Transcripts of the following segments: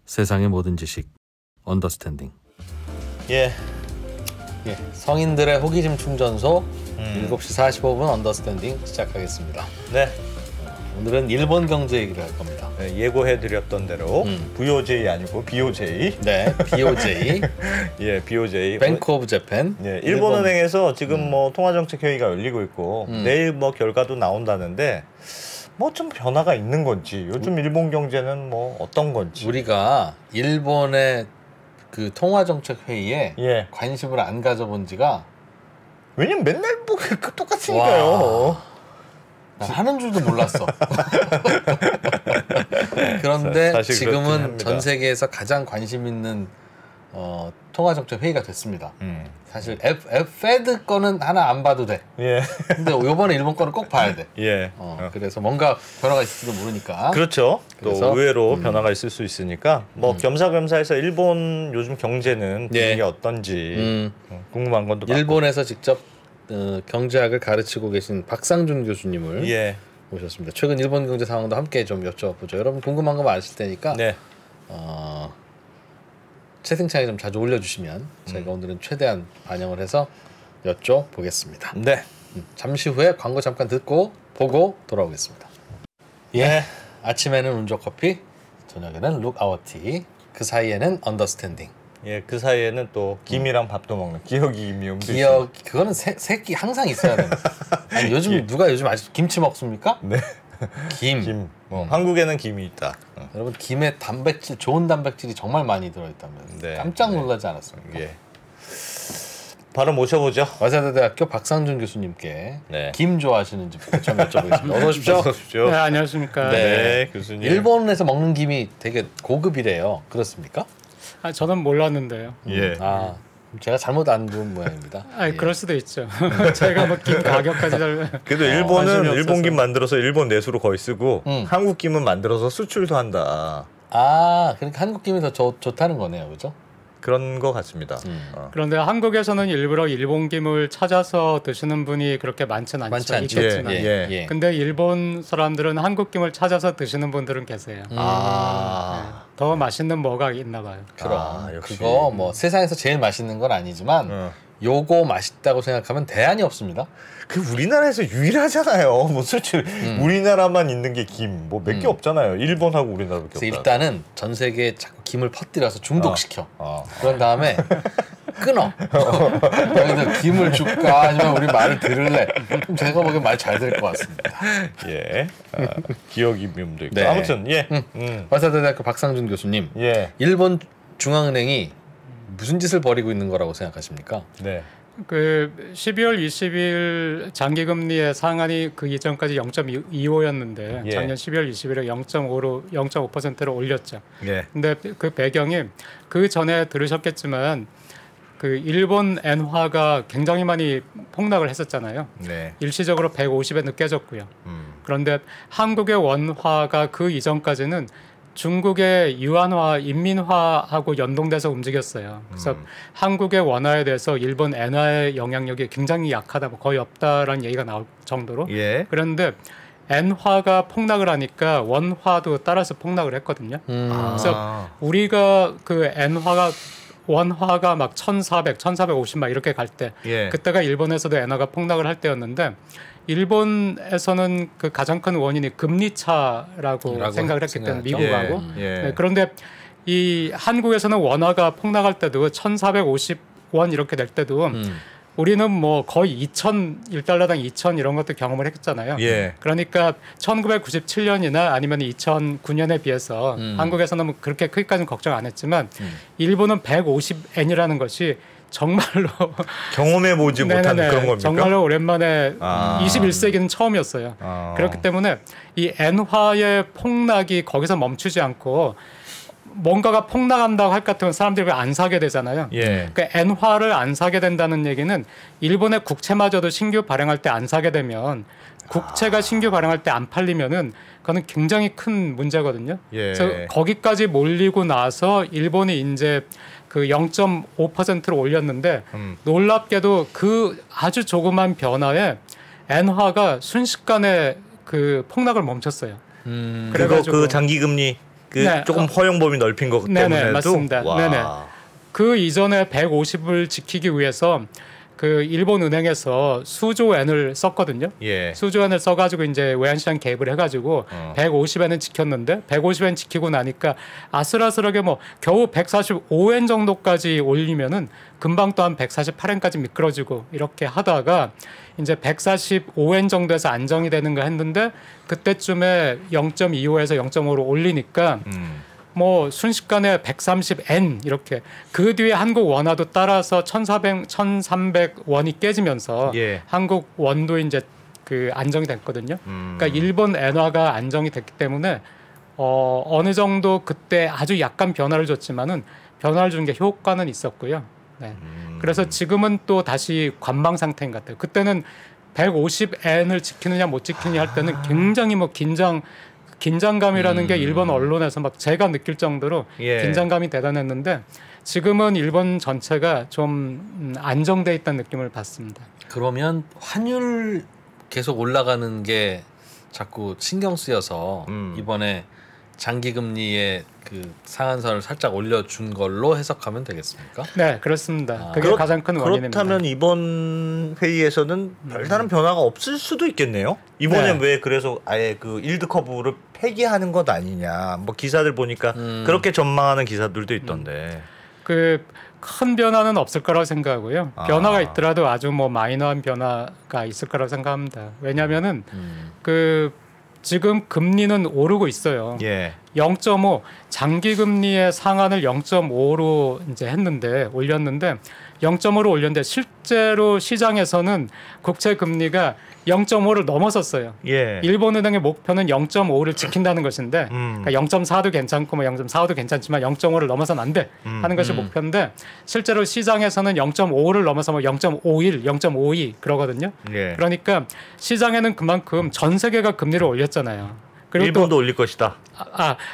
세상의 모든 지식 언더스탠딩. 예, 성인들의 호기심 충전소 7시 45분 언더스탠딩 시작하겠습니다. 네. 오늘은 일본 경제 얘기를 할 겁니다. 네, 예고해드렸던 대로 VOJ 아니고 BOJ. 네, BOJ. 예, BOJ. 뱅크 오브 재팬. 예, 일본은행에서 지금 뭐 통화정책 회의가 열리고 있고 내일 뭐 결과도 나온다는데 뭐 좀 변화가 있는 건지 요즘 일본 경제는 뭐 어떤 건지. 우리가 일본의 그 통화정책 회의에 관심을 안 가져본 지가 왜냐면 맨날 뭐 똑같으니까요. 난 하는 줄도 몰랐어. 그런데 지금은 전 세계에서 가장 관심 있는 통화정책 회의가 됐습니다. 사실 페드 거는 하나 안 봐도 돼. 예. 근데 이번에 일본 거는 꼭 봐야 돼. 예. 그래서 뭔가 변화가 있을지도 모르니까. 그렇죠. 또 의외로 변화가 있을 수 있으니까 뭐 겸사겸사해서 일본 요즘 경제는 분위기 어떤지 궁금한 건도 많고. 일본에서 직접 경제학을 가르치고 계신 박상준 교수님을 모셨습니다. 최근 일본 경제 상황도 함께 좀 여쭤보죠. 여러분 궁금한 거 많으실 테니까 채팅창에 좀 자주 올려주시면 저희가 오늘은 최대한 반영을 해서 여쭤보겠습니다. 네. 잠시 후에 광고 잠깐 듣고 보고 돌아오겠습니다. 예. 아침에는 운조커피, 저녁에는 룩아워티, 그 사이에는 언더스탠딩. 예, 그 사이에는 또 김이랑 밥도 먹는 기억이 미움도 기억, 그거는 새끼 항상 있어야 됩니다. 아니 요즘 누가 요즘 아직도 김치 먹습니까? 네. 김. 한국에는 김이 있다. 여러분 김에 단백질, 좋은 단백질이 정말 많이 들어있다면 깜짝 놀라지 않았습니까? 예. 바로 모셔보죠. 와세다대학교 박상준 교수님께 김 좋아하시는지 좀 여쭤보겠습니다. 어서 오십시오. 어서 오십시오. 네, 안녕하십니까. 네, 교수님. 일본에서 먹는 김이 되게 고급이래요. 그렇습니까? 저는 몰랐는데요. 예. 제가 잘못 안 본 모양입니다. 그럴 수도 있죠. 제가 뭐 김 가격까지 그래도 일본은 일본 김 만들어서 일본 내수로 거의 쓰고 한국 김은 만들어서 수출도 한다. 그러니까 한국 김이 더 좋다는 거네요, 그렇죠? 그런 거 같습니다. 그런데 한국에서는 일부러 일본 김을 찾아서 드시는 분이 그렇게 많지는 않죠. 있겠지만. 근데 일본 사람들은 한국 김을 찾아서 드시는 분들은 계세요. 더 맛있는 뭐가 있나 봐요. 그럼 그거 뭐 세상에서 제일 맛있는 건 아니지만 요거 맛있다고 생각하면 대안이 없습니다. 그 우리나라에서 유일하잖아요. 뭐 수출 우리나라만 있는 게 김 뭐 몇 개 없잖아요. 일본하고 우리나라밖에 없다. 일단은 전 세계에 자꾸 김을 퍼뜨려서 중독시켜. 그런 다음에 끊어. 여기서 김을 줄까 아니면 우리 말을 들을래? 그럼 제가 보기엔 말 잘 될 것 같습니다. 예. 기억이 미움도 있고. 아무튼 와세다대학교 박상준 교수님. 일본 중앙은행이 무슨 짓을 벌이고 있는 거라고 생각하십니까? 네. 그 12월 20일 장기금리의 상한이 그 이전까지 0.25였는데 작년 12월 20일에 0.5%로 올렸죠. 근데 그 배경이 그 전에 들으셨겠지만 그 일본 엔화가 굉장히 많이 폭락을 했었잖아요. 일시적으로 150에 느껴졌고요. 그런데 한국의 원화가 그 이전까지는 중국의 유안화, 인민화하고 연동돼서 움직였어요. 그래서 한국의 원화에 대해서 일본 엔화의 영향력이 굉장히 약하다, 거의 없다라는 얘기가 나올 정도로. 그런데 엔화가 폭락을 하니까 원화도 따라서 폭락을 했거든요. 그래서 우리가 그 원화가 막 1,400, 1,450 막 이렇게 갈 때 그때가 일본에서도 엔화가 폭락을 할 때였는데 일본에서는 그 가장 큰 원인이 금리 차라고 생각을 했기 때문에 미국하고 그런데 이 한국에서는 원화가 폭락할 때도 1,450원 이렇게 될 때도 우리는 뭐 거의 1달러당 2,000 이런 것도 경험을 했잖아요. 그러니까 1997년이나 아니면 2009년에 비해서 한국에서는 뭐 그렇게 크게까지는 걱정 안 했지만 일본은 150엔이라는 것이 정말로 경험해보지 못한 그런 겁니까? 정말로 오랜만에 21세기는 처음이었어요. 그렇기 때문에 이 엔화의 폭락이 거기서 멈추지 않고 뭔가가 폭락한다고 할 것 같으면 사람들이 왜 안 사게 되잖아요. 그러니까 엔화를 안 사게 된다는 얘기는 일본의 국채마저도 신규 발행할 때 안 사게 되면 국채가 신규 발행할 때 안 팔리면은 그거는 굉장히 큰 문제거든요. 그래서 거기까지 몰리고 나서 일본이 이제 그 0.5%로 올렸는데 놀랍게도 그 아주 조그만 변화에 엔화가 순식간에 그 폭락을 멈췄어요. 그리고 그 장기금리 그 네. 조금 허용 범위 넓힌 것 때문에도 네네, 맞습니다. 와. 네네. 그 이전에 150을 지키기 위해서 그 일본 은행에서 수조 엔을 썼거든요. 예. 수조 엔을 써가지고 이제 외환시장 개입을 해가지고 150엔은 지켰는데 150엔 지키고 나니까 아슬아슬하게 뭐 겨우 145엔 정도까지 올리면은 금방 또 한 148엔까지 미끄러지고 이렇게 하다가 이제 145엔 정도에서 안정이 되는 거 했는데 그때쯤에 0.25에서 0.5로 올리니까 뭐 순식간에 130엔 이렇게 그 뒤에 한국 원화도 따라서 1,300원이 깨지면서 예. 한국 원도 이제 그 안정이 됐거든요. 그러니까 일본 엔화가 안정이 됐기 때문에 어느 정도 그때 아주 약간 변화를 줬지만은 변화를 준 게 효과는 있었고요. 네. 그래서 지금은 또 다시 관망 상태인 것 같아요. 그때는 150엔을 지키느냐 못 지키느냐 할 때는 굉장히 뭐 긴장감이라는 게 일본 언론에서 막 제가 느낄 정도로 예. 긴장감이 대단했는데 지금은 일본 전체가 좀 안정돼 있다는 느낌을 받습니다. 그러면 환율 계속 올라가는 게 자꾸 신경 쓰여서 이번에 장기금리의 그 상한선을 살짝 올려준 걸로 해석하면 되겠습니까? 네, 그렇습니다. 그게 가장 큰 원인입니다. 그렇다면 이번 회의에서는 별다른 변화가 없을 수도 있겠네요. 이번엔 왜 그래서 아예 그 일드 커브를 폐기하는 것 아니냐. 뭐 기사들 보니까 그렇게 전망하는 기사들도 있던데. 그 큰 변화는 없을 거라고 생각하고요. 변화가 있더라도 아주 뭐 마이너한 변화가 있을 거라고 생각합니다. 왜냐하면은 그 지금 금리는 오르고 있어요. 예. 0.5 장기 금리의 상한을 0.5로 이제 올렸는데 0.5로 올렸는데 실제로 시장에서는 국채 금리가 0.5를 넘어섰어요. 예. 일본은행의 목표는 0.5를 지킨다는 것인데 그러니까 0.4도 괜찮고 뭐 0.45도 괜찮지만 0.5를 넘어서는 안 돼 하는 것이 목표인데 실제로 시장에서는 0.5를 넘어서 뭐 0.51, 0.52 그러거든요. 예. 그러니까 시장에는 그만큼 전 세계가 금리를 올렸잖아요. 그리고 일본도 또, 올릴 것이다.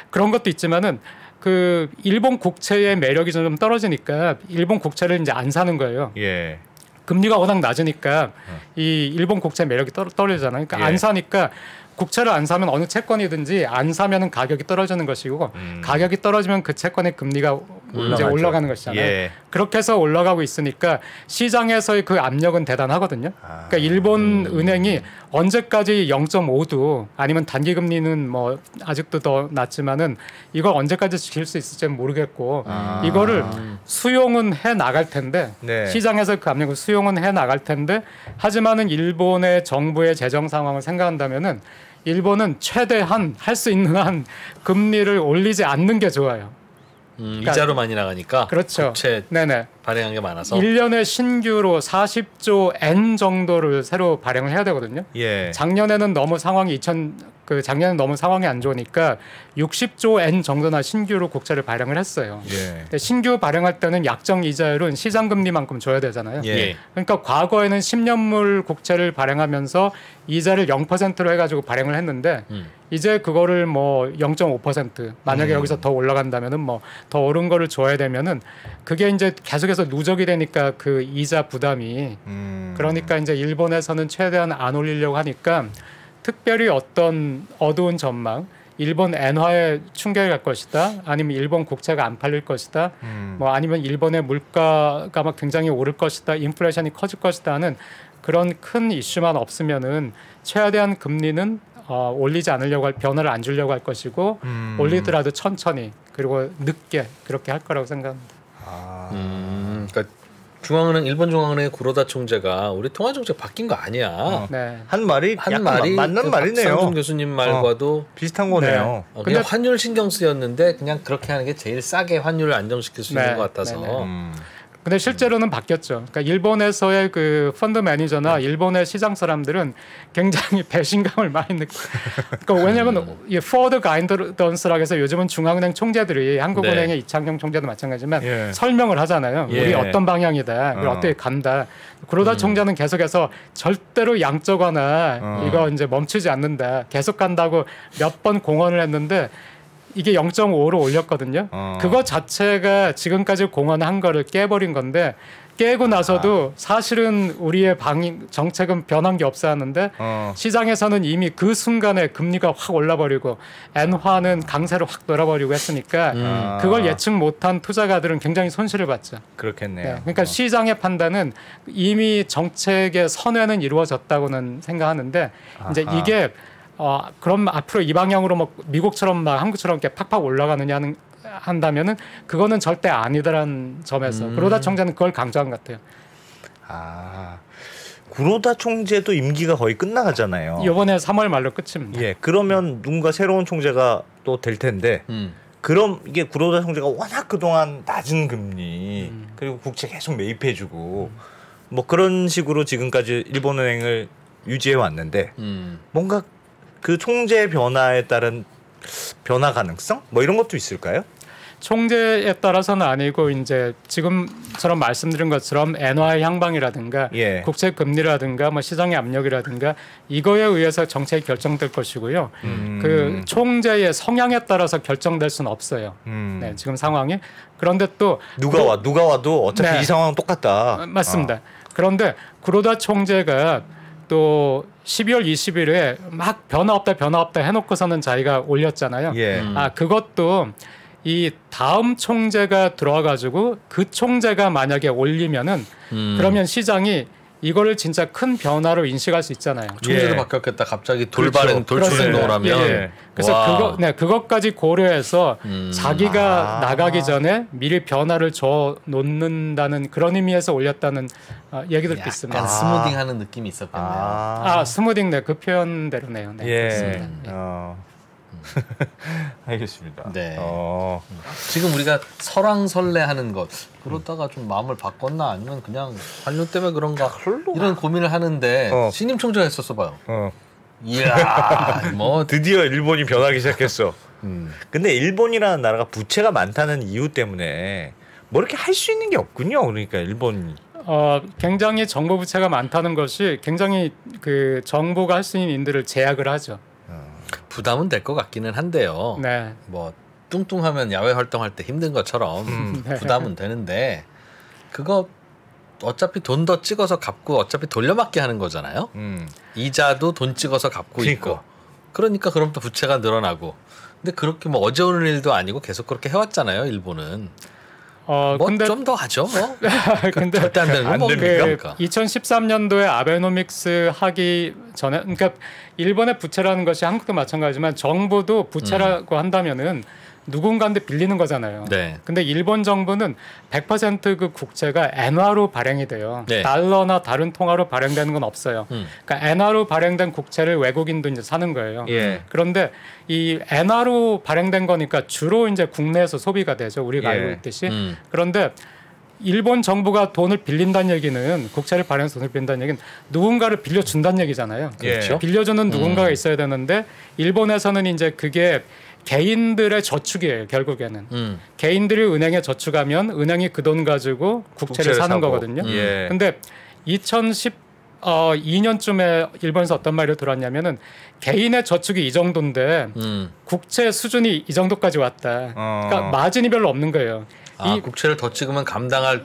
그런 것도 있지만은 그 일본 국채의 매력이 좀 떨어지니까 일본 국채를 이제 안 사는 거예요. 예. 금리가 워낙 낮으니까 이 일본 국채 매력이 떨어지잖아요. 그러니까 예. 안 사니까 국채를 안 사면 어느 채권이든지 안 사면은 가격이 떨어지는 것이고 가격이 떨어지면 그 채권의 금리가 이제 올라가는 것이잖아요. 예. 그렇게 해서 올라가고 있으니까 시장에서의 그 압력은 대단하거든요. 그러니까 일본 은행이 언제까지 0.5도 아니면 단기 금리는 뭐 아직도 더 낮지만은 이걸 언제까지 지킬 수 있을지는 모르겠고 이거를 수용은 해 나갈 텐데 네. 시장에서 그 압력을 수용은 해 나갈 텐데 하지만은 일본의 정부의 재정 상황을 생각한다면은 일본은 최대한 할 수 있는 한 금리를 올리지 않는 게 좋아요. 그러니까, 이자로 많이 나가니까 그렇죠. 국채 네네. 발행한 게 많아서 1년에 신규로 40조 엔 정도를 새로 발행을 해야 되거든요. 예. 작년에는 너무 상황이 작년에는 너무 상황이 안 좋으니까 60조 엔 정도나 신규로 국채를 발행을 했어요. 예. 근데 신규 발행할 때는 약정 이자율은 시장 금리만큼 줘야 되잖아요. 예. 그러니까 과거에는 10년물 국채를 발행하면서 이자를 0%로 해가지고 발행을 했는데 이제 그거를 뭐 0.5% 만약에 여기서 더 올라간다면은 뭐 더 오른 거를 줘야 되면은 그게 이제 계속해서 누적이 되니까 그 이자 부담이 그러니까 이제 일본에서는 최대한 안 올리려고 하니까 특별히 어떤 어두운 전망 일본 엔화에 충격이 갈 것이다 아니면 일본 국채가 안 팔릴 것이다 뭐 아니면 일본의 물가가 막 굉장히 오를 것이다 인플레이션이 커질 것이다 하는 그런 큰 이슈만 없으면은 최대한 금리는 올리지 않으려고 변화를 안 주려고 할 것이고 올리더라도 천천히 그리고 늦게 그렇게 할 거라고 생각합니다. 그러니까 일본 중앙은행 구로다 총재가 우리 통화 정책 바뀐 거 아니야. 네. 한 말이 맞는 그 말이네요. 박상준 교수님 말과도 비슷한 거네요. 네. 그냥 환율 신경 쓰였는데 그냥 그렇게 하는 게 제일 싸게 환율을 안정시킬 수 있는 것 같아서. 근데 실제로는 바뀌었죠. 그러니까 일본에서의 그 펀드 매니저나 일본의 시장 사람들은 굉장히 배신감을 많이 느끼고. 그러니까 왜냐하면 이 포워드 가이던스라고 해서 요즘은 중앙은행 총재들이 한국은행의 이창용 총재도 마찬가지지만 설명을 하잖아요. 우리 어떤 방향이다. 우리 어떻게 간다. 구로다 총재는 계속해서 절대로 양적완화 이거 이제 멈추지 않는다. 계속 간다고 몇 번 공언을 했는데 이게 0.5로 올렸거든요. 그거 자체가 지금까지 공언한 거를 깨버린 건데 깨고 나서도 사실은 우리의 정책은 변한 게 없었는데 시장에서는 이미 그 순간에 금리가 확 올라버리고 엔화는 강세로 확 돌아버리고 했으니까 그걸 예측 못한 투자가들은 굉장히 손실을 봤죠. 그렇겠네요. 네, 그러니까 시장의 판단은 이미 정책의 선회는 이루어졌다고는 생각하는데 이제 이게 그럼 앞으로 이 방향으로 뭐 미국처럼 막 한국처럼 이렇게 팍팍 올라가느냐 한다면은 그거는 절대 아니다라는 점에서 구로다 총재는 그걸 강조한 것 같아요. 구로다 총재도 임기가 거의 끝나가잖아요. 이번에 3월 말로 끝입니다. 예, 그러면 누군가 새로운 총재가 또 될 텐데 그럼 이게 구로다 총재가 워낙 그동안 낮은 금리 그리고 국채 계속 매입해주고 뭐 그런 식으로 지금까지 일본은행을 유지해 왔는데 뭔가 그 총재 변화에 따른 변화 가능성 뭐 이런 것도 있을까요? 총재에 따라서는 아니고 이제 지금처럼 말씀드린 것처럼 엔화의 향방이라든가 국채 금리라든가 뭐 시장의 압력이라든가 이거에 의해서 정책이 결정될 것이고요. 그 총재의 성향에 따라서 결정될 수는 없어요. 네, 지금 상황이. 그런데 또 누가 와도 어차피 이 상황은 똑같다. 맞습니다. 그런데 구로다 총재가 또 12월 20일에 막 변화 없다 해놓고서는 자기가 올렸잖아요. 그것도 이 다음 총재가 들어와가지고 그 총재가 만약에 올리면은 그러면 시장이 이거를 진짜 큰 변화로 인식할 수 있잖아요. 총재도 바뀌었겠다. 갑자기 돌출 행동을 하면. 그래서 그것까지 고려해서 자기가 나가기 전에 미리 변화를 줘 놓는다는 그런 의미에서 올렸다는 얘기들도 있습니다. 약간 스무딩하는 느낌이 있었겠네요. 스무딩 그 표현대로네요. 그렇습니다. 알겠습니다. 네. 지금 우리가 설왕설래하는 것 그러다가 좀 마음을 바꿨나 아니면 그냥 환율 때문에 그런가 이런 고민을 하는데 신임 총재가 했었어 봐요. 이야, 뭐 드디어 일본이 변하기 시작했어. 근데 일본이라는 나라가 부채가 많다는 이유 때문에 뭐 이렇게 할 수 있는 게 없군요. 그러니까 일본이. 굉장히 정부 부채가 많다는 것이 굉장히 그 정부가 할 수 있는 일들을 제약을 하죠. 부담은 될 것 같기는 한데요. 네. 뭐 뚱뚱하면 야외 활동할 때 힘든 것처럼 부담은 되는데 그거 어차피 돈 더 찍어서 갚고 어차피 돌려막기 하는 거잖아요. 이자도 돈 찍어서 갚고 있고. 그러니까 그럼 또 부채가 늘어나고. 근데 그렇게 뭐 어제 오늘 일도 아니고 계속 그렇게 해왔잖아요. 일본은. 뭐 좀 더 하죠. 뭐. 근데 절대 안 되는 건 뭡니까? 2013년도에 아베노믹스 하기 전에, 그러니까 일본의 부채라는 것이 한국도 마찬가지지만 정부도 부채라고 한다면은 누군가한테 빌리는 거잖아요. 네. 근데 일본 정부는 100% 그 국채가 엔화로 발행이 돼요. 네. 달러나 다른 통화로 발행되는 건 없어요. 그러니까 엔화로 발행된 국채를 외국인도 이제 사는 거예요. 그런데 이 엔화로 발행된 거니까 주로 이제 국내에서 소비가 되죠. 우리가 알고 있듯이. 그런데 일본 정부가 돈을 빌린다는 얘기는 국채를 발행해서 돈을 빌린다는 얘기는 누군가를 빌려준다는 얘기잖아요. 그렇죠. 빌려주는 누군가가 있어야 되는데 일본에서는 이제 그게 개인들의 저축이에요. 결국에는 개인들이 은행에 저축하면 은행이 그 돈 가지고 국채를 사는 거거든요. 근데 2012년쯤에 일본에서 어떤 말이 들어왔냐면은 개인의 저축이 이 정도인데 국채 수준이 이 정도까지 왔다. 그러니까 마진이 별로 없는 거예요. 이 국채를 더 찍으면 감당할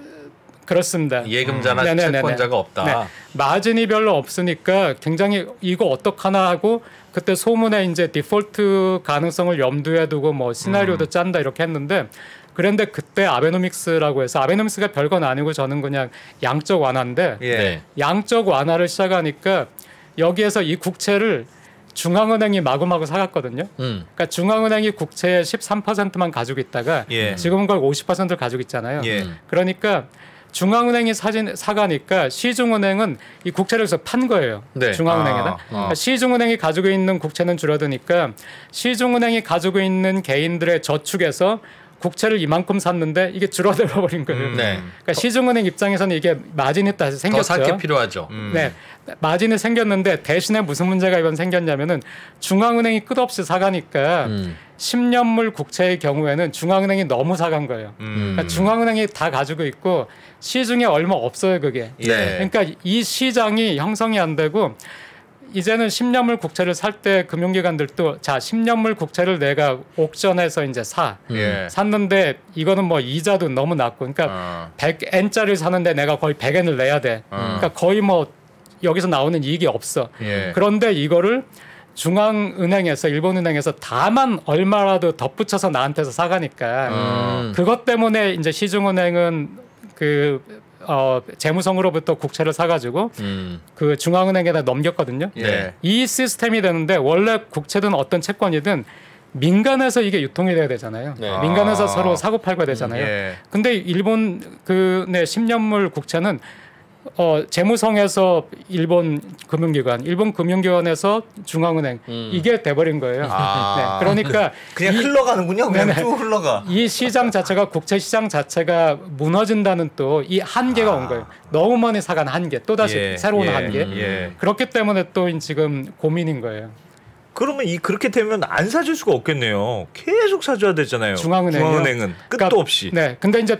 그렇습니다. 예금자나 채권자가 없다. 네. 마진이 별로 없으니까 굉장히 이거 어떡하나 하고 그때 소문에 이제 디폴트 가능성을 염두에 두고 뭐 시나리오도 짠다 이렇게 했는데 그런데 그때 아베노믹스라고 해서 아베노믹스가 별건 아니고 저는 그냥 양적 완화인데 양적 완화를 시작하니까 여기에서 이 국채를 중앙은행이 마구마구 사갔거든요. 그러니까 중앙은행이 국채의 13%만 가지고 있다가 지금은 그걸 50%를 가지고 있잖아요. 그러니까 중앙은행이 사가니까 시중은행은 이 국채를 여기서 판 거예요. 중앙은행에다. 그러니까 시중은행이 가지고 있는 국채는 줄어드니까 시중은행이 가지고 있는 개인들의 저축에서 국채를 이만큼 샀는데 이게 줄어들어 버린 거예요. 그러니까 시중은행 입장에서는 이게 마진이 다시 생겼죠. 더 살 게 필요하죠. 네, 마진이 생겼는데 대신에 무슨 문제가 이번 생겼냐면은 중앙은행이 끝없이 사가니까 10년물 국채의 경우에는 중앙은행이 너무 사간 거예요. 그러니까 중앙은행이 다 가지고 있고 시중에 얼마 없어요 그게. 그러니까 이 시장이 형성이 안 되고 이제는 10년물 국채를 살 때 금융기관들도 자 10년물 국채를 내가 옥션에서 이제 샀는데 이거는 뭐 이자도 너무 낮고 그러니까 100N짜리를 사는데 내가 거의 100N을 내야 돼. 그러니까 거의 뭐 여기서 나오는 이익이 없어. 그런데 이거를 중앙은행에서 일본은행에서 다만 얼마라도 덧붙여서 나한테서 사가니까 그것 때문에 이제 시중은행은 재무성으로부터 국채를 사가지고 그 중앙은행에다 넘겼거든요. 이 시스템이 되는데 원래 국채든 어떤 채권이든 민간에서 이게 유통이 돼야 되잖아요. 민간에서 서로 사고 팔고 되잖아요. 근데 일본 10년물 국채는 재무성에서 일본 금융기관에서 중앙은행 이게 돼버린 거예요. 그러니까 그냥 흘러가는군요. 그냥 쭉 흘러가. 이 시장 자체가 국채 시장 자체가 무너진다는 또 이 한계가 온 거예요. 너무 많이 사간 한계, 또 다시 새로운 한계. 그렇기 때문에 또 지금 고민인 거예요. 그러면 그렇게 되면 안 사줄 수가 없겠네요. 계속 사줘야 되잖아요. 중앙은행은 끝도 그러니까, 없이. 네, 근데 이제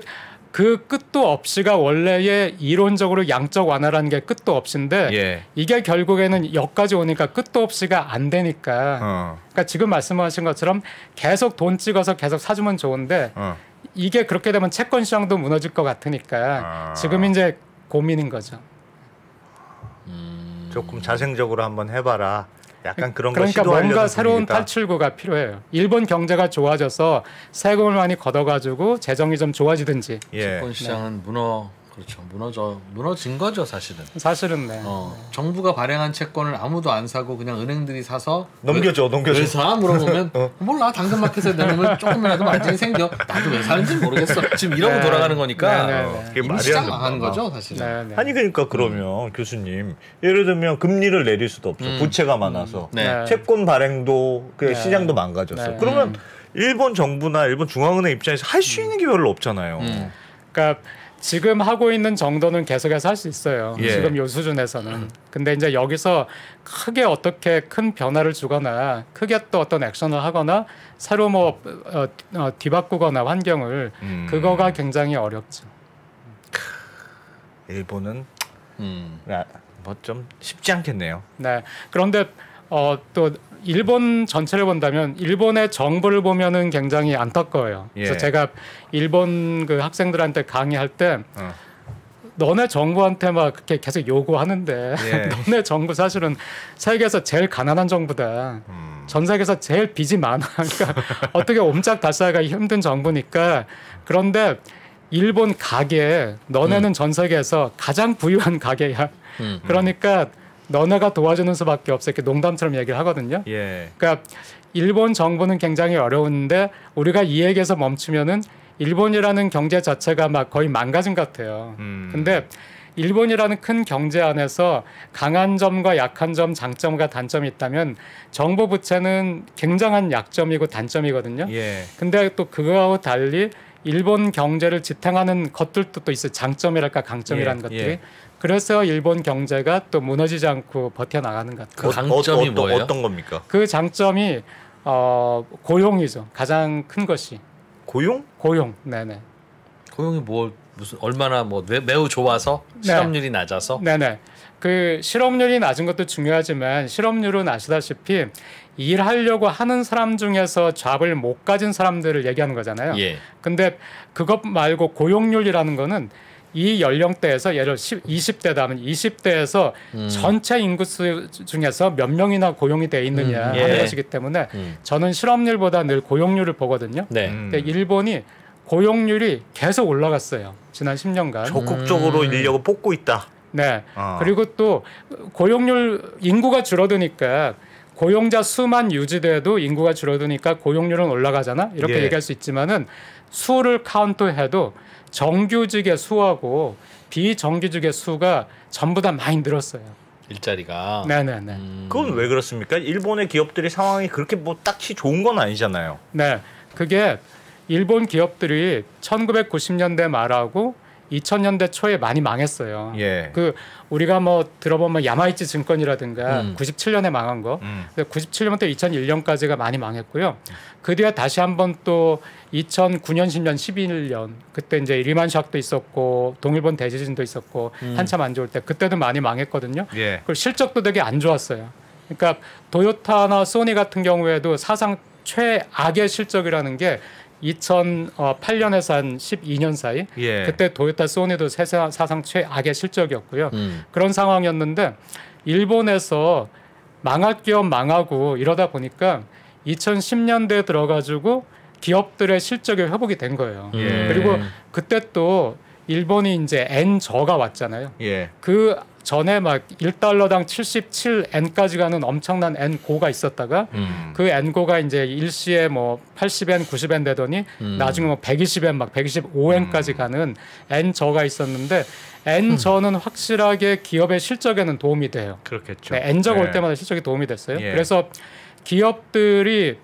그 끝도 없이가 원래의 이론적으로 양적 완화라는 게 끝도 없인데 이게 결국에는 여기까지 오니까 끝도 없이가 안 되니까 그러니까 지금 말씀하신 것처럼 계속 돈 찍어서 계속 사주면 좋은데 이게 그렇게 되면 채권 시장도 무너질 것 같으니까 지금 이제 고민인 거죠. 조금 자생적으로 한번 해봐라. 약간 그런 거 그러니까 시도하려는 뭔가 새로운 분위기다. 탈출구가 필요해요. 일본 경제가 좋아져서 세금을 많이 걷어가지고 재정이 좀 좋아지든지. 채권 시장은 무너진 거죠 사실은. 사실은 네. 정부가 발행한 채권을 아무도 안 사고 그냥 은행들이 사서 넘겨줘. 왜 사? 물어보면 몰라 당근마켓에 내놓으면 조금이라도 마진이 생겨. 나도 왜 사는지 모르겠어. 지금 이러고 돌아가는 거니까 이미 시장 망하는 거죠 사실은. 아니 그러니까 그러면 교수님 예를 들면 금리를 내릴 수도 없어. 부채가 많아서 채권 발행도 시장도 망가졌어. 그러면 일본 정부나 일본 중앙은행 입장에서 할 수 있는 게 별로 없잖아요. 그러니까 지금 하고 있는 정도는 계속해서 할 수 있어요. 지금 요 수준에서는. 근데 이제 여기서 크게 어떻게 큰 변화를 주거나 크게 또 어떤 액션을 하거나 새로 뭐 뒤바꾸거나 환경을 그거가 굉장히 어렵죠. 일본은 뭐 좀 쉽지 않겠네요. 네. 그런데 또 일본 전체를 본다면 일본의 정부를 보면은 굉장히 안타까워요. 그래서 제가 일본 그 학생들한테 강의할 때 너네 정부한테 막 그렇게 계속 요구하는데 너네 정부 사실은 세계에서 제일 가난한 정부다. 전 세계에서 제일 빚이 많아. 그러니까 어떻게 옴짝달싹하기 힘든 정부니까. 그런데 일본 가계 너네는 전 세계에서 가장 부유한 가계야. 그러니까 너네가 도와주는 수밖에 없어. 이렇게 농담처럼 얘기를 하거든요. 그러니까 일본 정부는 굉장히 어려운데 우리가 이 얘기에서 멈추면은 일본이라는 경제 자체가 막 거의 망가진 것 같아요. 근데 일본이라는 큰 경제 안에서 강한 점과 약한 점, 장점과 단점이 있다면 정부 부채는 굉장한 약점이고 단점이거든요. 근데 또 그거하고 달리 일본 경제를 지탱하는 것들도 또 있어요. 장점이랄까 강점이라는 것들이. 그래서 일본 경제가 또 무너지지 않고 버텨나가는 것 같아요. 그 장점이 뭐예요? 어떤 겁니까? 그 장점이 고용이죠. 가장 큰 것이. 고용? 고용. 네네. 고용이 무슨 얼마나 매우 좋아서 실업률이 낮아서? 네네. 그 실업률이 낮은 것도 중요하지만 실업률은 아시다시피 일하려고 하는 사람 중에서 잡을 못 가진 사람들을 얘기하는 거잖아요. 근데 그것 말고 고용률이라는 거는 이 연령대에서 예를 들어 20대다 하면 20대에서 전체 인구수 중에서 몇 명이나 고용이 돼 있느냐 하는 것이기 때문에 저는 실업률보다 늘 고용률을 보거든요. 근데 일본이 고용률이 계속 올라갔어요. 지난 10년간. 적극적으로 인력을 뽑고 있다. 네. 그리고 또 고용률 인구가 줄어드니까 고용자 수만 유지돼도 인구가 줄어드니까 고용률은 올라가잖아. 이렇게 얘기할 수 있지만은 수를 카운트해도 정규직의 수하고 비정규직의 수가 전부 다 많이 늘었어요. 일자리가. 네네네. 그건 왜 그렇습니까? 일본의 기업들이 상황이 그렇게 뭐 딱히 좋은 건 아니잖아요. 네, 그게 일본 기업들이 1990년대 말하고 2000년대 초에 많이 망했어요. 그 우리가 뭐 들어보면 야마이치 증권이라든가 97년에 망한 거, 97년부터 2001년까지가 많이 망했고요. 그 뒤에 다시 한번 또 2009년, 10년, 11년 그때 이제 리만샥도 있었고 동일본 대지진도 있었고 한참 안 좋을 때 그때도 많이 망했거든요. 그리고 실적도 되게 안 좋았어요. 그러니까 도요타나 소니 같은 경우에도 사상 최악의 실적이라는 게 2008년에서 한 12년 사이 예. 그때 도요타 소니도 사상 최악의 실적이었고요. 그런 상황이었는데 일본에서 망할 기업 망하고 이러다 보니까 2010년대에 들어가지고 기업들의 실적이 회복이 된 거예요. 그리고 그때 또 일본이 이제 엔저가 왔잖아요. 그 전에 막 1달러당 77엔까지 가는 엄청난 엔고가 있었다가 그 엔고가 이제 일시에 뭐 80엔, 90엔 되더니 나중에 뭐 120엔 막 125엔까지 가는 엔저가 있었는데 엔저는 확실하게 기업의 실적에는 도움이 돼요. 그렇겠죠. 네, 엔저가 올 때마다 실적이 도움이 됐어요. 그래서 기업들이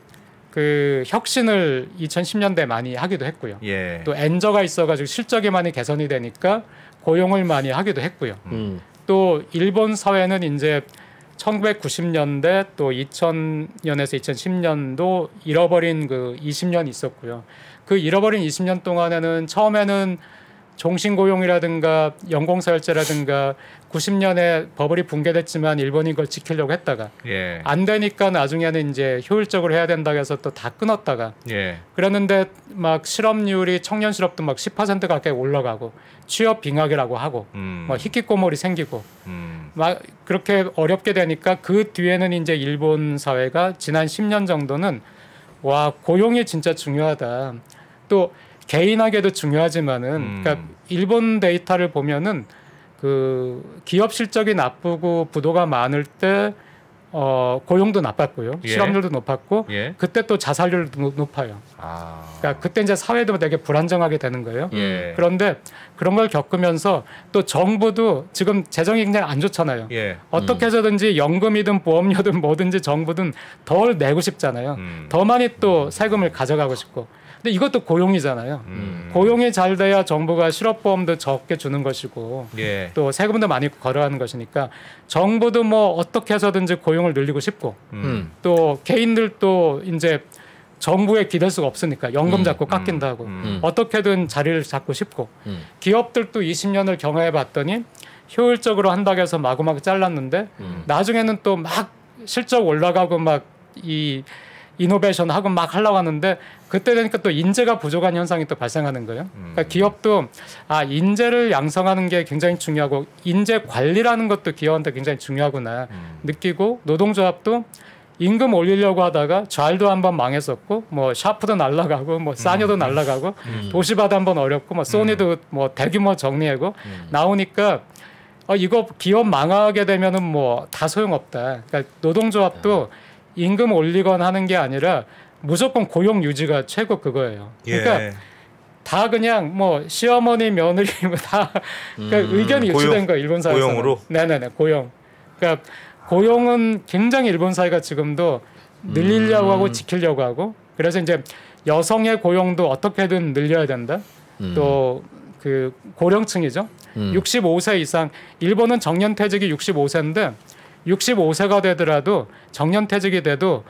그 혁신을 2010년대 많이 하기도 했고요. 또 엔저가 있어가지고 실적이 많이 개선이 되니까 고용을 많이 하기도 했고요. 또 일본 사회는 이제 1990년대 또 2000년에서 2010년도 잃어버린 그 20년 있었고요. 그 잃어버린 20년 동안에는 처음에는 종신고용이라든가 연공서열제라든가 90년에 버블이 붕괴됐지만 일본이 그걸 지키려고 했다가 안 되니까 나중에는 이제 효율적으로 해야 된다고 해서 또 다 끊었다가 그랬는데 막 실업률이 청년 실업도 막 10% 가까이 올라가고 취업 빙하기라고 하고 막 히키코모리 생기고 막 그렇게 어렵게 되니까 그 뒤에는 이제 일본 사회가 지난 10년 정도는 와 고용이 진짜 중요하다. 또 개인에게도 중요하지만은 그러니까 일본 데이터를 보면은 그 기업 실적이 나쁘고 부도가 많을 때 고용도 나빴고요. 실업률도 높았고 그때 또 자살률도 높아요. 그러니까 그때 이제 사회도 되게 불안정하게 되는 거예요. 그런데 그런 걸 겪으면서 또 정부도 지금 재정이 굉장히 안 좋잖아요. 어떻게 해서든지 연금이든 보험료든 뭐든지 정부든 덜 내고 싶잖아요. 더 많이 또 세금을 가져가고 싶고. 근데 이것도 고용이잖아요. 고용이 잘 돼야 정부가 실업보험도 적게 주는 것이고 또 세금도 많이 걸어가는 것이니까 정부도 뭐 어떻게 해서든지 고용을 늘리고 싶고 또 개인들도 이제 정부에 기댈 수가 없으니까 연금 잡고 깎인다 하고 어떻게든 자리를 잡고 싶고 기업들도 20년을 경험해 봤더니 효율적으로 한다고 해서 마구마구 잘랐는데 나중에는 또 막 실적 올라가고 막 이 이노베이션 하고 막 하려고 하는데 그때 되니까 또 인재가 부족한 현상이 또 발생하는 거예요. 그러니까 기업도 인재를 양성하는 게 굉장히 중요하고 인재 관리라는 것도 기업한테 굉장히 중요하구나 느끼고 노동조합도 임금 올리려고 하다가 좌일도 한번 망했었고 뭐 샤프도 날라가고 뭐 싸녀도 날라가고 도시바도 한번 어렵고 뭐 소니도 뭐 대규모 정리하고 나오니까 이거 기업 망하게 되면은 뭐 다 소용없다. 그러니까 노동조합도 임금 올리거나 하는 게 아니라 무조건 고용 유지가 최고 그거예요. 그러니까 다 그냥 뭐 시어머니 며느리 뭐 다 그러니까 의견이 일치된 거예요. 일본 사회에서는. 고용으로? 네네네 고용. 그러니까 고용은 굉장히 일본 사회가 지금도 늘리려고 하고 지키려고 하고 그래서 이제 여성의 고용도 어떻게든 늘려야 된다. 또 그 고령층이죠. 65세 이상 일본은 정년퇴직이 65세인데 65세가 되더라도 정년퇴직이 돼도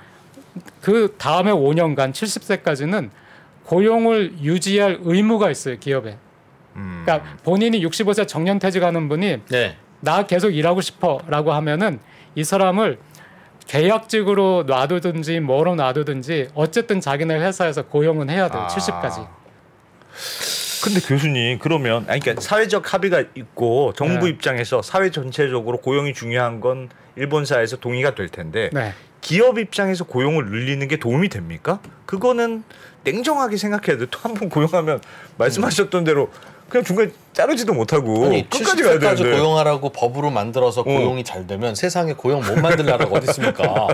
그 다음에 5년간 70세까지는 고용을 유지할 의무가 있어요 기업에. 그러니까 본인이 65세 정년퇴직하는 분이 나 계속 일하고 싶어라고 하면은 이 사람을 계약직으로 놔두든지 뭐로 놔두든지 어쨌든 자기네 회사에서 고용은 해야 돼요. 70까지. 근데 교수님 그러면 그러니까 사회적 합의가 있고 정부 입장에서 사회 전체적으로 고용이 중요한 건 일본사에서 동의가 될 텐데 기업 입장에서 고용을 늘리는 게 도움이 됩니까? 그거는 냉정하게 생각해야 돼. 또 한 번 고용하면 말씀하셨던 대로 그냥 중간에 자르지도 못하고 끝까지 가야 되는데 고용하라고 법으로 만들어서 고용이 잘 되면 세상에 고용 못 만들 나라가 어디 있습니까?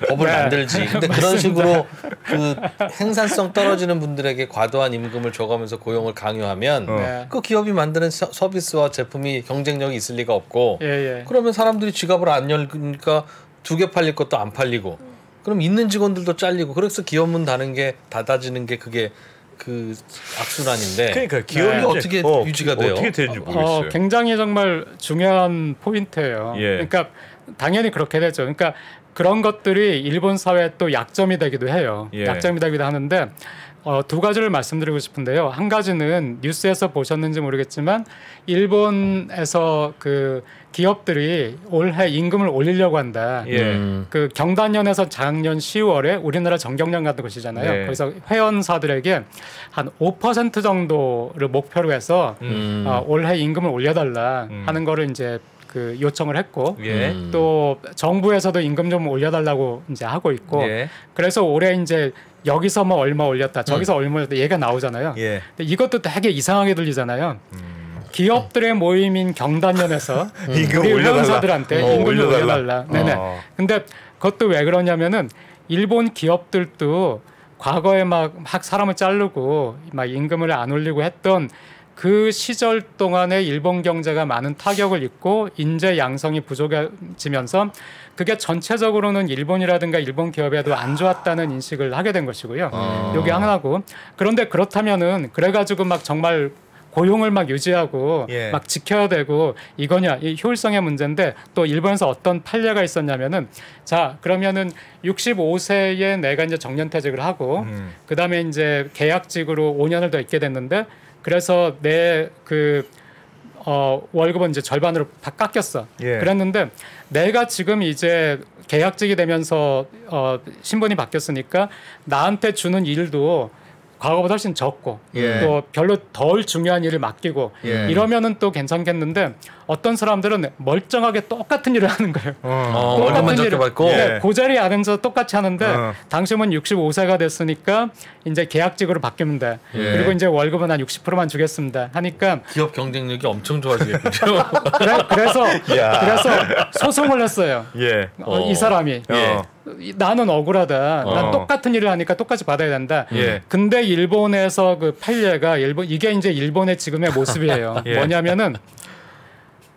법을 만들지. 근데 그런 식으로 그 생산성 떨어지는 분들에게 과도한 임금을 줘가면서 고용을 강요하면 그 기업이 만드는 서비스와 제품이 경쟁력이 있을 리가 없고 그러면 사람들이 지갑을 안 열니까 2개 팔릴 것도 안 팔리고 그럼 있는 직원들도 잘리고 그래서 기업 문 닫아지는 게 그게 그 악순환인데 그러니까 기업이 어떻게 유지가 돼요? 어떻게 되는지 모르겠어요. 굉장히 정말 중요한 포인트예요. 그러니까 당연히 그렇게 되죠. 그러니까 그런 것들이 일본 사회의 또 약점이 되기도 해요. 예. 약점이 되기도 하는데 두 가지를 말씀드리고 싶은데요. 한 가지는 뉴스에서 보셨는지 모르겠지만 일본에서 그 기업들이 올해 임금을 올리려고 한다. 예. 그 경단련에서 작년 10월에 우리나라 정경련 같은 것이잖아요. 네. 그래서 회원사들에게 한 5% 정도를 목표로 해서 올해 임금을 올려달라 하는 거를 이제 그 요청을 했고 예. 또 정부에서도 임금 좀 올려달라고 이제 하고 있고 예. 그래서 올해 이제 여기서 뭐 얼마 올렸다 저기서 얼마 올렸다 얘가 나오잖아요. 예. 근데 이것도 되게 이상하게 들리잖아요. 기업들의 모임인 경단련에서 우리 회원사들한테 임금을 올려달라. 네네. 근데 그것도 왜 그러냐면은 일본 기업들도 과거에 막 사람을 자르고 막 임금을 안 올리고 했던 그 시절 동안에 일본 경제가 많은 타격을 입고 인재 양성이 부족해지면서 그게 전체적으로는 일본이라든가 일본 기업에도 안 좋았다는 인식을 하게 된 것이고요. 여기 하나고 그런데 그렇다면은 그래가지고 막 정말 고용을 막 유지하고 예. 막 지켜야 되고 이거냐 이 효율성의 문제인데 또 일본에서 어떤 판례가 있었냐면은 자 그러면은 65세에 내가 이제 정년퇴직을 하고 그다음에 이제 계약직으로 5년을 더 있게 됐는데 그래서 내 그 월급은 이제 절반으로 다 깎였어. 예. 그랬는데 내가 지금 이제 계약직이 되면서 신분이 바뀌었으니까 나한테 주는 일도 과거보다 훨씬 적고 예. 또 별로 덜 중요한 일을 맡기고 예. 이러면은 또 괜찮겠는데 어떤 사람들은 멀쩡하게 똑같은 일을 하는 거예요. 월급만 적게 받고 네, 그 자리에 앉아서 똑같이 하는데 당신은 65세가 됐으니까 이제 계약직으로 바뀌면 돼. 예. 그리고 이제 월급은 한 60%만 주겠습니다. 하니까 기업 경쟁력이 엄청 좋아지겠군요. 그래서 소송을 했어요. 예. 이 사람이 예. 나는 억울하다. 난 똑같은 일을 하니까 똑같이 받아야 된다. 예. 근데 일본에서 그 판례가 이게 이제 일본의 지금의 모습이에요. 예. 뭐냐면은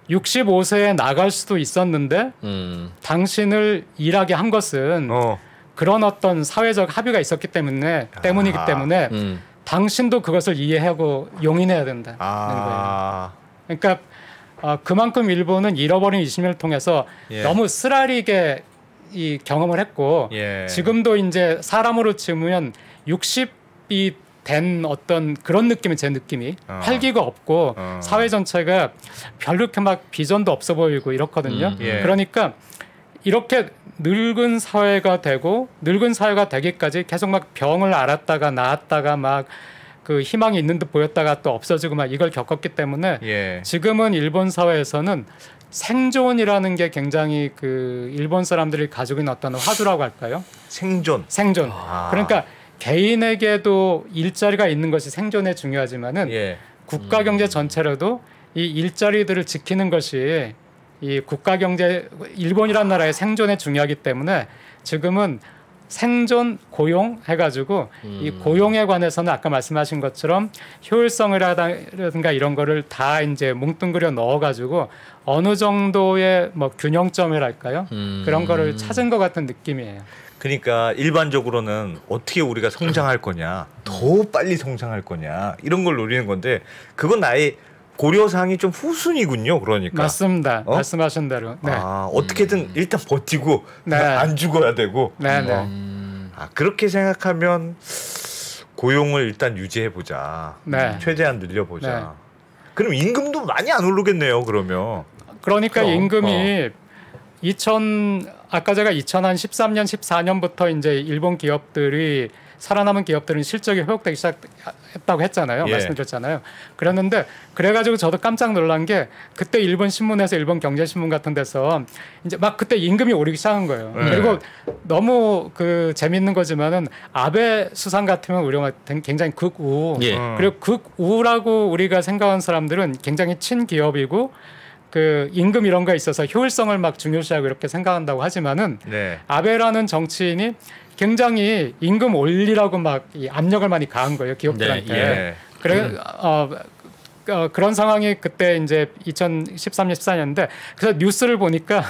65세에 나갈 수도 있었는데 당신을 일하게 한 것은 그런 어떤 사회적 합의가 있었기 때문이기 때문에 당신도 그것을 이해하고 용인해야 된다는 거예요. 그러니까 그만큼 일본은 잃어버린 20년을 통해서 예. 너무 쓰라리게 이 경험을 했고 예. 지금도 이제 사람으로 치면 60이 된 어떤 그런 느낌이 제 느낌이 활기가 없고 사회 전체가 별로 이렇게 막 비전도 없어 보이고 이렇거든요. 예. 그러니까 이렇게 늙은 사회가 되기까지 계속 막 병을 앓았다가 나았다가 막 그 희망이 있는 듯 보였다가 또 없어지고 막 이걸 겪었기 때문에 예. 지금은 일본 사회에서는 생존이라는 게 굉장히 그 일본 사람들이 가지고 있는 어떤 화두라고 할까요? 생존. 그러니까 개인에게도 일자리가 있는 것이 생존에 중요하지만은 예. 국가 경제 전체로도 이 일자리들을 지키는 것이 이 국가 경제 일본이라는 나라의 생존에 중요하기 때문에 지금은 생존 고용 해가지고 이 고용에 관해서는 아까 말씀하신 것처럼 효율성이라든가 이런 거를 다 이제 뭉뚱그려 넣어가지고 어느 정도의 뭐 균형점이랄까요? 그런 거를 찾은 것 같은 느낌이에요. 그러니까 일반적으로는 어떻게 우리가 성장할 거냐, 더 빨리 성장할 거냐 이런 걸 노리는 건데 그건 아예 고려사항이 좀 후순이군요. 그러니까 맞습니다. 말씀하신 대로. 네. 어떻게든 일단 버티고 안 죽어야 되고. 그렇게 생각하면 고용을 일단 유지해 보자. 최대한 늘려보자. 네. 그럼 임금도 많이 안 오르겠네요. 그러면. 그러니까 임금이 아까 제가 2013년 14년부터 이제 일본 기업들이 살아남은 기업들은 실적이 회복되기 시작했다고 했잖아요. 예. 말씀드렸잖아요. 그랬는데 그래가지고 저도 깜짝 놀란 게 그때 일본 신문에서 일본 경제신문 같은 데서 이제 막 그때 임금이 오르기 시작한 거예요. 그리고 너무 그 재밌는 거지만은 아베 수상 같으면 우리가 굉장히 극우 그리고 극우라고 우리가 생각하는 사람들은 굉장히 친기업이고 그 임금 이런 거에 있어서 효율성을 막 중요시하고 이렇게 생각한다고 하지만은 아베라는 정치인이 굉장히 임금 올리라고 막 이 압력을 많이 가한 거예요 기업들한테. 그래 그런 상황이 그때 이제 2013년 14년인데 그래서 뉴스를 보니까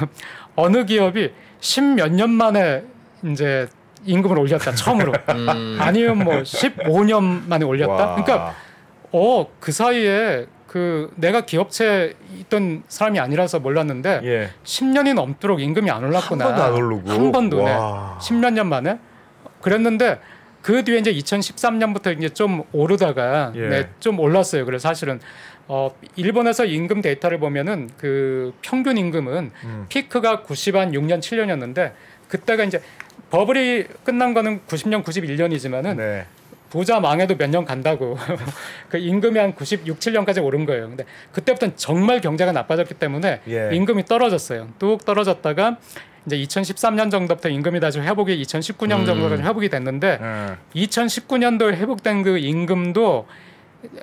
어느 기업이 10몇 년 만에 이제 임금을 올렸다 처음으로. 아니면 뭐 15년 만에 올렸다. 그러니까 그 사이에 그 내가 기업체에 있던 사람이 아니라서 몰랐는데 10년이 넘도록 임금이 안 올랐구나. 한 번도 안 오르고. 한 번도. 네. 10몇 년 만에. 그랬는데 그 뒤에 이제 2013년부터 이제 좀 오르다가 네, 좀 올랐어요. 그래서 사실은 일본에서 임금 데이터를 보면은 그 평균 임금은 피크가 90한 6년 7년이었는데 그때가 이제 버블이 끝난 거는 90년 91년이지만은 부자 망해도 몇 년 간다고 그 임금이 한 96, 7년까지 오른 거예요. 근데 그때부터는 정말 경제가 나빠졌기 때문에 임금이 떨어졌어요. 뚝 떨어졌다가 이제 2013년 정도부터 임금이 다시 회복이 2019년 정도까지 회복이 됐는데 2019년도에 회복된 그 임금도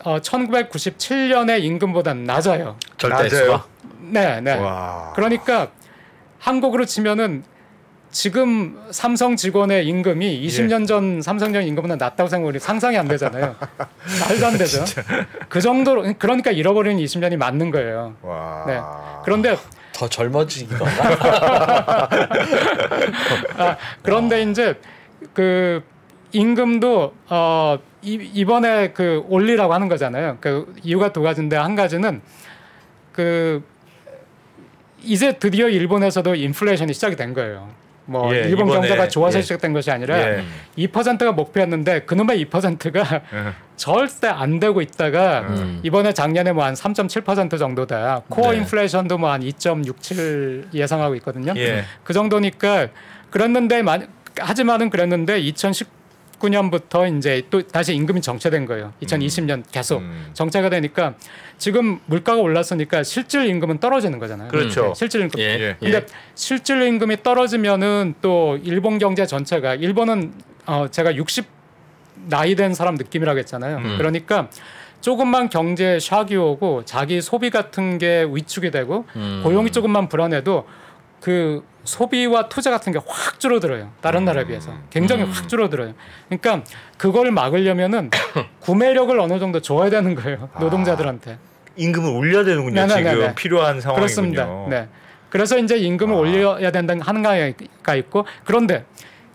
1997년의 임금보다는 낮아요. 절대수가. 네. 그러니까 한국으로 치면은 지금 삼성 직원의 임금이 20년 전 삼성전 임금보다 낮다고 생각하면 상상이 안 되잖아요. 말도 안 되죠. 그 정도로 그러니까 잃어버린 20년이 맞는 거예요. 네. 그런데 더 젊어지기도 그런데 이제 그 임금도 이번에 그 올리라고 하는 거잖아요. 그 이유가 두 가지인데 한 가지는 그 이제 드디어 일본에서도 인플레이션이 시작이 된 거예요. 뭐 일본 경제가 좋아서 시작된 것이 아니라 2%가 목표였는데 그놈의 2%가 절대 안 되고 있다가 이번에 작년에 뭐 한 3.7% 정도다. 코어 인플레이션도 뭐 한 2.67 예상하고 있거든요. 그 정도니까 그랬는데 하지만은 그랬는데 2019년부터 이제 또 다시 임금이 정체된 거예요. 2020년 계속 정체가 되니까 지금 물가가 올랐으니까 실질 임금은 떨어지는 거잖아요. 그렇죠. 실질 임금. 근데 실질 임금이 떨어지면은 또 일본 경제 전체가 일본은 제가 60 나이 된 사람 느낌이라고 했잖아요. 그러니까 조금만 경제 샥이 오고 자기 소비 같은 게 위축이 되고 고용이 조금만 불안해도 그 소비와 투자 같은 게 확 줄어들어요. 다른 나라에 비해서 굉장히 확 줄어들어요. 그러니까 그걸 막으려면은 구매력을 어느 정도 줘야 되는 거예요. 노동자들한테. 임금을 올려야 되는군요. 지금 필요한 상황이군요. 그렇습니다. 네. 그래서 이제 임금을 올려야 된다는 하나가 있고 그런데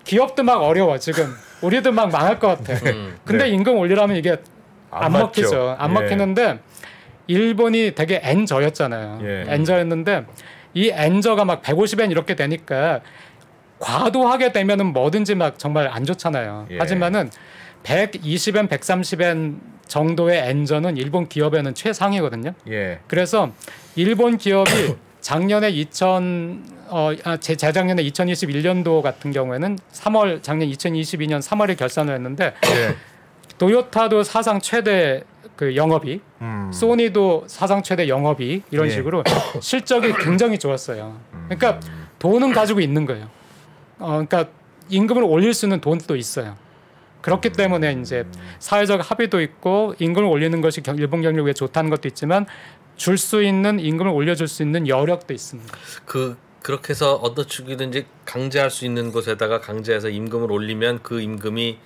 기업도 막 어려워 지금. 우리도 막 망할 것 같아. 근데 임금 올리라면 이게 안 먹히죠. 안 먹히는데 일본이 되게 엔저였잖아요. 엔저였는데 이 엔저가 막 150엔 이렇게 되니까 과도하게 되면은 뭐든지 막 정말 안 좋잖아요. 하지만은 120엔, 130엔 정도의 엔저는 일본 기업에는 최상이거든요. 그래서 일본 기업이 작년에 재작년에 2021년도 같은 경우에는 작년 2022년 3월에 결산을 했는데 도요타도 사상 최대 그 영업이익, 소니도 사상 최대 영업이익 이런 식으로 실적이 굉장히 좋았어요. 그러니까 돈은 가지고 있는 거예요. 그러니까 임금을 올릴 수 있는 돈도 있어요. 그렇기 때문에 이제 사회적 합의도 있고 임금을 올리는 것이 일본 경제에 좋다는 것도 있지만 줄 수 있는 임금을 올려줄 수 있는 여력도 있습니다. 그렇게 해서 어떤 축이든지 강제할 수 있는 곳에다가 강제해서 임금을 올리면 그 임금이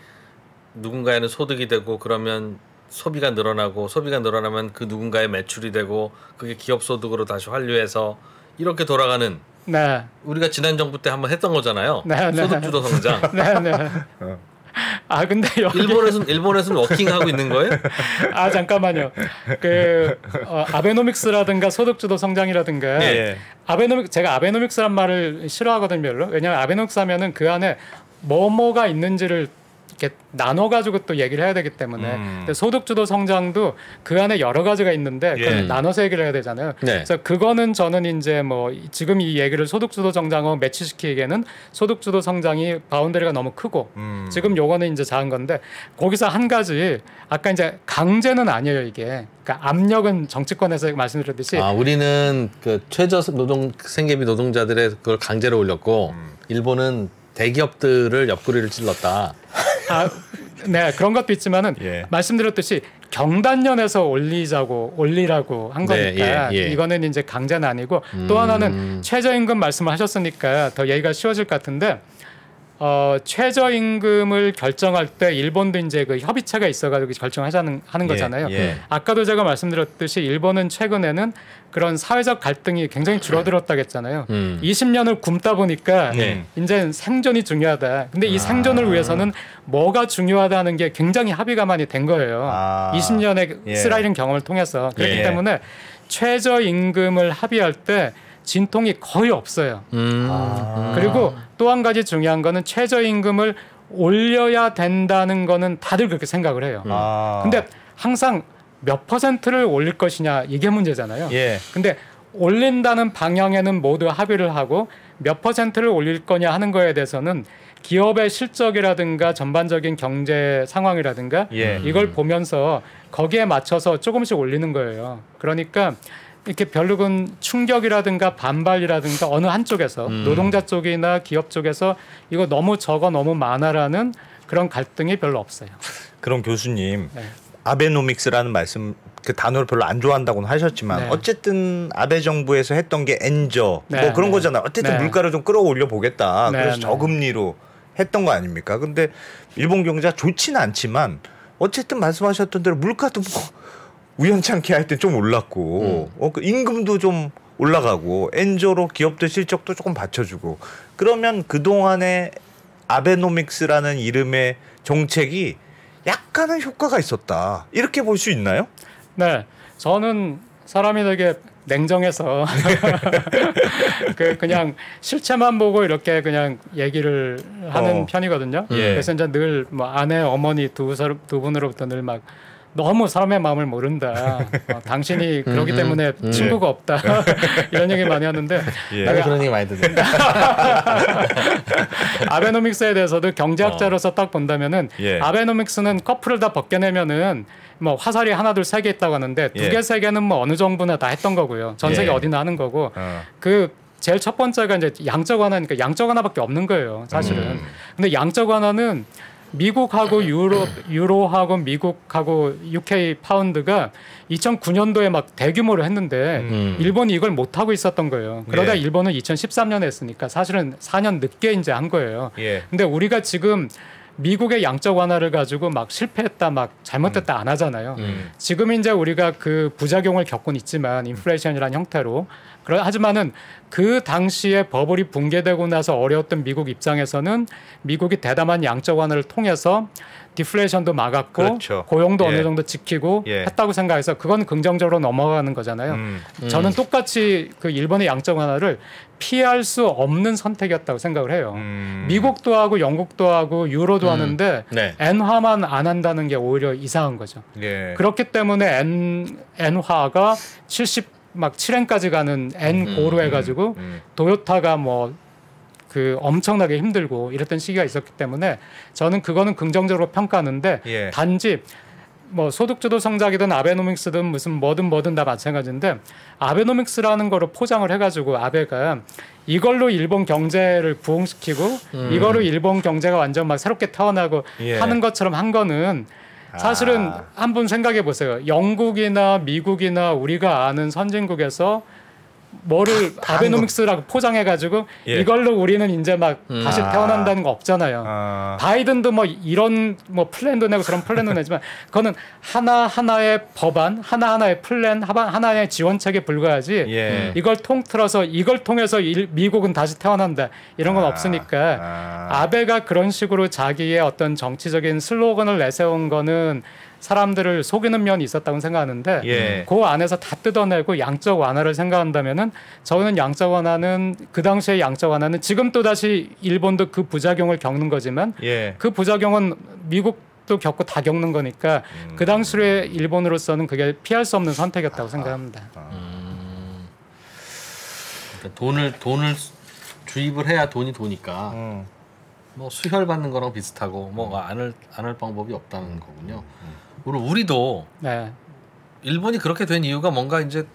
누군가에는 소득이 되고 그러면 소비가 늘어나고 소비가 늘어나면 그 누군가의 매출이 되고 그게 기업 소득으로 다시 환류해서 이렇게 돌아가는 우리가 지난 정부 때 한번 했던 거잖아요. 소득주도 성장. 근데 여기 일본에서는 워킹하고 있는 거예요? 잠깐만요. 그 아베노믹스라든가 소득주도 성장이라든가 제가 아베노믹스란 말을 싫어하거든요, 별로. 왜냐하면 아베노믹스 하면은 그 안에 뭐가 있는지를 이렇게 나눠가지고 또 얘기를 해야 되기 때문에 근데 소득주도 성장도 그 안에 여러 가지가 있는데 그걸 나눠서 얘기를 해야 되잖아요. 그래서 그거는 저는 이제 뭐 지금 이 얘기를 소득주도 성장하고 매치시키기에는 소득주도 성장이 바운더리가 너무 크고 지금 요거는 이제 작은 건데 거기서 한 가지 아까 이제 강제는 아니에요 이게. 그러니까 압력은 정치권에서 말씀드렸듯이 우리는 그 최저 노동 생계비 노동자들의 그걸 강제로 올렸고 일본은 대기업들을 옆구리를 찔렀다. 네 그런 것도 있지만은 말씀드렸듯이 경단련에서 올리라고 한 거니까 이거는 이제 강제는 아니고 또 하나는 최저임금 말씀을 하셨으니까 더 얘기가 쉬워질 것 같은데 최저임금을 결정할 때 일본도 이제 그 협의체가 있어가지고 결정하자는 하는 거잖아요. 아까도 제가 말씀드렸듯이 일본은 최근에는 그런 사회적 갈등이 굉장히 줄어들었다고 했잖아요. 20년을 굶다 보니까 이제 생존이 중요하다. 근데 이 생존을 위해서는 뭐가 중요하다는 게 굉장히 합의가 많이 된 거예요. 20년의 슬라이딩 경험을 통해서. 그렇기 때문에 최저임금을 합의할 때 진통이 거의 없어요. 그리고 또 한 가지 중요한 거는 최저임금을 올려야 된다는 거는 다들 그렇게 생각을 해요. 근데 항상 몇 퍼센트를 올릴 것이냐 이게 문제잖아요. 근데 올린다는 방향에는 모두 합의를 하고 몇 퍼센트를 올릴 거냐 하는 거에 대해서는 기업의 실적이라든가 전반적인 경제 상황이라든가 이걸 보면서 거기에 맞춰서 조금씩 올리는 거예요. 그러니까 이렇게 별로군 충격이라든가 반발이라든가 어느 한쪽에서 노동자 쪽이나 기업 쪽에서 이거 너무 적어 너무 많아라는 그런 갈등이 별로 없어요. 그럼 교수님 아베노믹스라는 말씀 그 단어를 별로 안 좋아한다고는 하셨지만 어쨌든 아베 정부에서 했던 게 엔저 뭐 그런 거잖아요. 어쨌든 물가를 좀 끌어올려 보겠다. 그래서 저금리로 했던 거 아닙니까? 근데 일본 경제가 좋지는 않지만 어쨌든 말씀하셨던 대로 물가도 뭐 우연찮게 할 때 좀 올랐고 그 임금도 좀 올라가고 엔저로 기업들 실적도 조금 받쳐주고 그러면 그동안의 아베노믹스라는 이름의 정책이 약간은 효과가 있었다. 이렇게 볼 수 있나요? 네. 저는 사람이 되게 냉정해서 그냥 실체만 보고 이렇게 그냥 얘기를 하는 편이거든요. 그래서 이제 늘 뭐 아내, 어머니 두 분으로부터 늘 막 너무 사람의 마음을 모른다. 당신이 그러기 때문에 친구가 없다. 이런 얘기 많이 하는데 내가 그런 얘기 많이 듣는다. 아베노믹스에 대해서도 경제학자로서 딱 본다면은 아베노믹스는 커플을 다 벗겨내면은 뭐 화살이 하나 둘 세 개 있다고 하는데 두 개 세 개는 뭐 어느 정부나 다 했던 거고요. 전 세계 어디나 하는 거고 그 제일 첫 번째가 이제 양적 완화니까 양적 완화밖에 없는 거예요. 사실은. 근데 양적 완화는 미국하고 유로하고 미국하고 UK 파운드가 2009년도에 막 대규모로 했는데 일본이 이걸 못 하고 있었던 거예요. 그러다 일본은 2013년에 했으니까 사실은 4년 늦게 이제 한 거예요. 근데 우리가 지금 미국의 양적 완화를 가지고 막 실패했다, 막 잘못됐다 안 하잖아요. 지금 이제 우리가 그 부작용을 겪고는 있지만 인플레이션이라는 형태로 하지만은 그 당시에 버블이 붕괴되고 나서 어려웠던 미국 입장에서는 미국이 대담한 양적 완화를 통해서 디플레이션도 막았고 고용도 어느 정도 지키고 했다고 생각해서 그건 긍정적으로 넘어가는 거잖아요. 저는 똑같이 그 일본의 양적 완화를 피할 수 없는 선택이었다고 생각을 해요. 미국도 하고 영국도 하고 유로도 하는데 엔화만 안 한다는 게 오히려 이상한 거죠. 그렇기 때문에 엔화가 7엔까지 가는 엔고로 해가지고 도요타가 뭐 그 엄청나게 힘들고 이랬던 시기가 있었기 때문에 저는 그거는 긍정적으로 평가하는데 단지 뭐 소득주도 성장이든 아베노믹스든 무슨 뭐든 다 마찬가지인데 아베노믹스라는 거로 포장을 해가지고 아베가 이걸로 일본 경제를 부흥시키고 이걸로 일본 경제가 완전 막 새롭게 태어나고 하는 것처럼 한 거는 사실은 한번 생각해 보세요. 영국이나 미국이나 우리가 아는 선진국에서 뭐를 아베노믹스라고 포장해가지고 이걸로 우리는 이제 막 다시 태어난다는 거 없잖아요. 바이든도 뭐 이런 뭐 플랜도 내고 저런 플랜도 내지만 그거는 하나하나의 법안, 하나하나의 플랜, 하나의 지원책에 불과하지 이걸 통틀어서 이걸 통해서 미국은 다시 태어난다 이런 건 없으니까 아베가 그런 식으로 자기의 어떤 정치적인 슬로건을 내세운 거는 사람들을 속이는 면이 있었다고 생각하는데 그 안에서 다 뜯어내고 양적 완화를 생각한다면은 저는 양적 완화는 그 당시의 양적 완화는 지금 또 다시 일본도 그 부작용을 겪는 거지만 그 부작용은 미국도 겪고 다 겪는 거니까 그 당시의 일본으로서는 그게 피할 수 없는 선택이었다고 생각합니다. 그러니까 돈을 주입을 해야 돈이 도니까 뭐 수혈 받는 거랑 비슷하고 뭐 안 할 방법이 없다는 거군요. 우리도 일본이 그렇게 된 이유가 뭔가 이제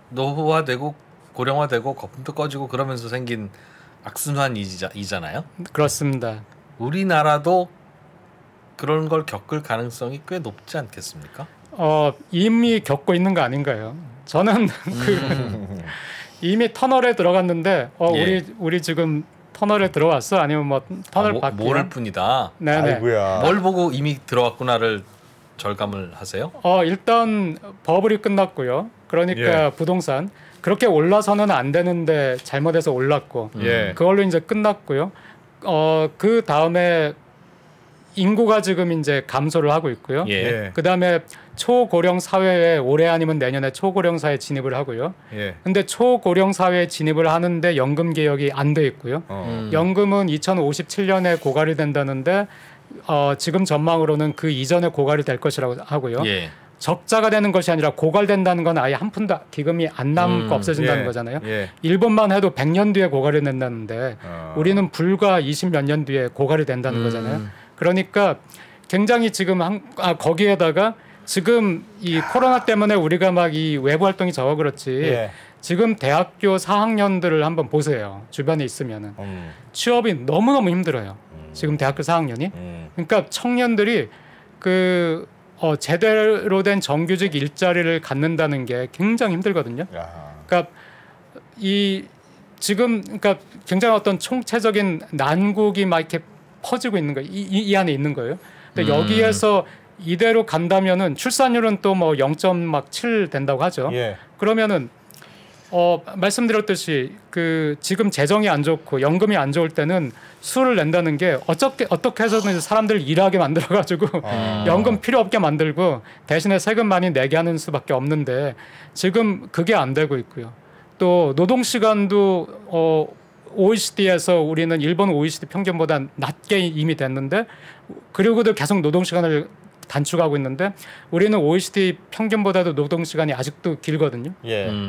노후화되고 고령화되고 거품도 꺼지고 그러면서 생긴 악순환이잖아요. 그렇습니다. 우리나라도 그런 걸 겪을 가능성이 꽤 높지 않겠습니까? 이미 겪고 있는 거 아닌가요? 저는 이미 터널에 들어갔는데 우리 지금 터널에 들어왔어? 아니면 뭐 터널 밖에 모를 뿐이다. 네네. 아이고야. 뭘 보고 이미 들어왔구나를 절감을 하세요? 일단 버블이 끝났고요. 그러니까 부동산 그렇게 올라서는 안 되는데 잘못해서 올랐고 그걸로 이제 끝났고요. 그 다음에 인구가 지금 이제 감소를 하고 있고요. 그 다음에 초고령 사회에 올해 아니면 내년에 초고령 사회에 진입을 하고요. 근데 초고령 사회에 진입을 하는데 연금 개혁이 안 돼 있고요. 연금은 2057년에 고갈이 된다는데 지금 전망으로는 그 이전에 고갈이 될 것이라고 하고요. 적자가 되는 것이 아니라 고갈된다는 건 아예 한 푼도 기금이 안 남고 없어진다는 거잖아요. 일본만 해도 100년 뒤에 고갈이 된다는데 우리는 불과 20몇 년 뒤에 고갈이 된다는 거잖아요. 그러니까 굉장히 지금 거기에다가 지금 이 코로나 때문에 우리가 막 이 외부 활동이 적어 그렇지 지금 대학교 4학년들을 한번 보세요. 주변에 있으면은 취업이 너무너무 힘들어요. 지금 대학교 4학년이. 그러니까 청년들이 그 제대로 된 정규직 일자리를 갖는다는 게 굉장히 힘들거든요. 그러니까 지금 그러니까 굉장히 어떤 총체적인 난국이 막 이렇게 퍼지고 있는 거예요. 이 안에 있는 거예요. 근데 여기에서 이대로 간다면은 출산율은 또 뭐 0.7 된다고 하죠. 그러면은 말씀드렸듯이 그 지금 재정이 안 좋고 연금이 안 좋을 때는 수를 낸다는 게 어떻게 해서든 사람들 일하게 만들어 가지고 연금 필요 없게 만들고 대신에 세금 많이 내게 하는 수밖에 없는데 지금 그게 안 되고 있고요. 또 노동 시간도 OECD에서 우리는 일본 OECD 평균보다 낮게 이미 됐는데 그리고도 계속 노동 시간을 단축하고 있는데 우리는 OECD 평균보다도 노동 시간이 아직도 길거든요.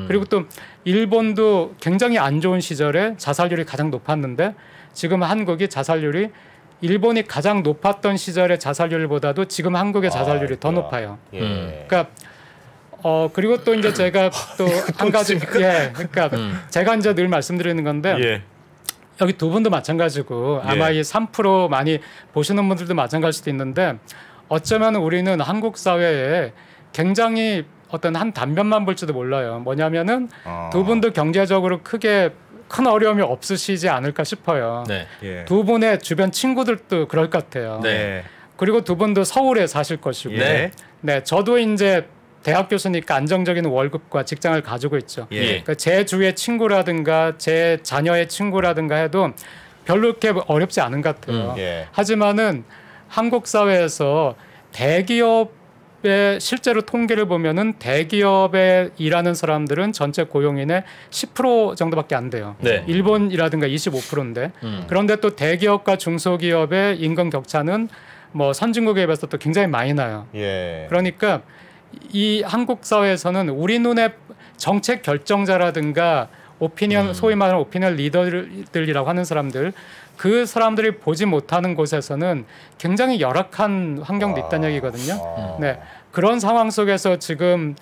그리고 또 일본도 굉장히 안 좋은 시절에 자살률이 가장 높았는데 지금 한국이 자살률이 일본이 가장 높았던 시절의 자살률보다도 지금 한국의 자살률이 더 높아요. 그러니까 그리고 또 이제 제가 또 한 가지 그러니까 제가 이제 늘 말씀드리는 건데 여기 두 분도 마찬가지고 아마 이 3% 많이 보시는 분들도 마찬가지일 수도 있는데 어쩌면 우리는 한국 사회에 굉장히 어떤 한 단면만 볼지도 몰라요. 뭐냐면은 두 분도 경제적으로 크게 큰 어려움이 없으시지 않을까 싶어요. 두 분의 주변 친구들도 그럴 것 같아요. 그리고 두 분도 서울에 사실 것이고, 저도 이제 대학 교수니까 안정적인 월급과 직장을 가지고 있죠. 그러니까 제 주위의 친구라든가 제 자녀의 친구라든가 해도 별로 그렇게 어렵지 않은 것 같아요. 하지만은 한국 사회에서 대기업의 실제로 통계를 보면은 대기업에 일하는 사람들은 전체 고용인의 10% 정도밖에 안 돼요. 일본이라든가 25%인데 그런데 또 대기업과 중소기업의 임금 격차는 뭐 선진국에 비해서 또 굉장히 많이 나요. 그러니까 이 한국 사회에서는 우리 눈에 정책 결정자라든가 오피니언 소위 말하는 오피니언 리더들이라고 하는 사람들 그 사람들이 보지 못하는 곳에서는 굉장히 열악한 환경도 있다는 얘기거든요. 그런 상황 속에서 지금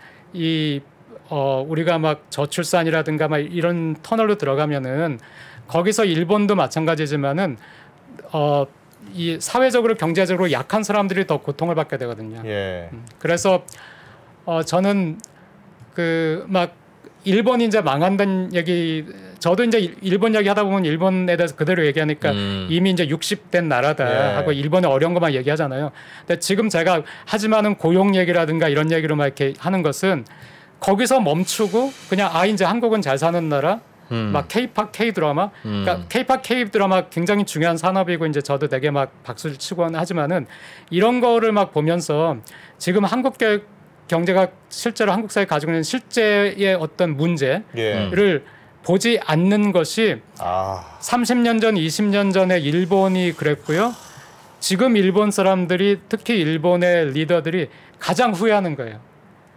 우리가 막 저출산이라든가 막 이런 터널로 들어가면은 거기서 일본도 마찬가지지만은 이 사회적으로 경제적으로 약한 사람들이 더 고통을 받게 되거든요. 그래서 저는 그 막 일본이 이제 망한다는 얘기 저도 이제 일본 얘기 하다 보면 일본에 대해서 그대로 얘기하니까 이미 이제 60된 나라다 하고 일본의 어려운 것만 얘기하잖아요. 근데 지금 제가 하지만은 고용 얘기라든가 이런 얘기로 막 이렇게 하는 것은 거기서 멈추고 그냥 이제 한국은 잘 사는 나라 막 K-팝 K-드라마 그러니까 K-팝 K-드라마 굉장히 중요한 산업이고 이제 저도 되게 막 박수를 치고 하지만은 이런 거를 막 보면서 지금 한국 경제가 실제로 한국 사회가 가지고 있는 실제의 어떤 문제를 보지 않는 것이 30년 전, 20년 전에 일본이 그랬고요. 지금 일본 사람들이 특히 일본의 리더들이 가장 후회하는 거예요.